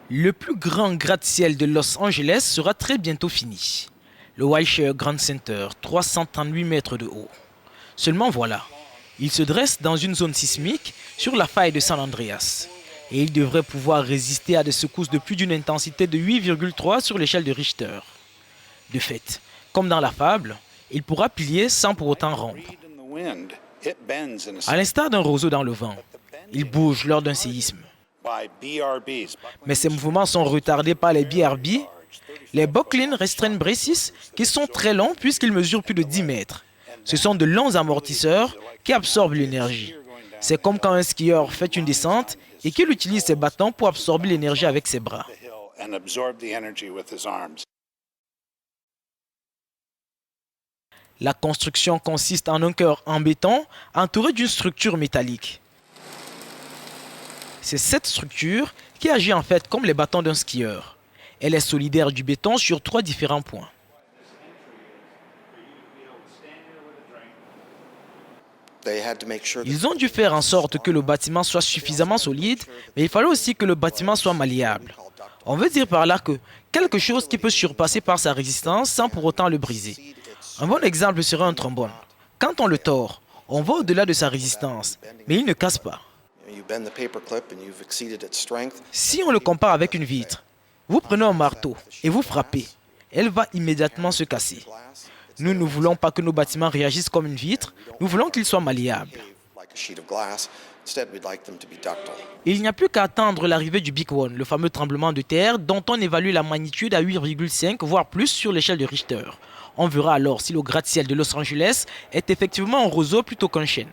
Le plus grand gratte-ciel de Los Angeles sera très bientôt fini. Le Wilshire Grand Center, 338 mètres de haut. Seulement voilà, il se dresse dans une zone sismique sur la faille de San Andreas. Et il devrait pouvoir résister à des secousses de plus d'une intensité de 8,3 sur l'échelle de Richter. De fait, comme dans la fable, il pourra plier sans pour autant rompre. À l'instar d'un roseau dans le vent, il bouge lors d'un séisme. Mais ces mouvements sont retardés par les BRB, les Buckling Restraint Braces, qui sont très longs puisqu'ils mesurent plus de 10 mètres. Ce sont de longs amortisseurs qui absorbent l'énergie. C'est comme quand un skieur fait une descente et qu'il utilise ses bâtons pour absorber l'énergie avec ses bras. La construction consiste en un cœur en béton entouré d'une structure métallique. C'est cette structure qui agit en fait comme les bâtons d'un skieur. Elle est solidaire du béton sur 3 différents points. Ils ont dû faire en sorte que le bâtiment soit suffisamment solide, mais il fallait aussi que le bâtiment soit malléable. On veut dire par là que quelque chose qui peut surpasser par sa résistance sans pour autant le briser. Un bon exemple serait un trombone. Quand on le tord, on va au-delà de sa résistance, mais il ne casse pas. Si on le compare avec une vitre, vous prenez un marteau et vous frappez, elle va immédiatement se casser. Nous ne voulons pas que nos bâtiments réagissent comme une vitre, nous voulons qu'ils soient malléables. Il n'y a plus qu'à attendre l'arrivée du Big One, le fameux tremblement de terre dont on évalue la magnitude à 8,5 voire plus sur l'échelle de Richter. On verra alors si le gratte-ciel de Los Angeles est effectivement un roseau plutôt qu'un chêne.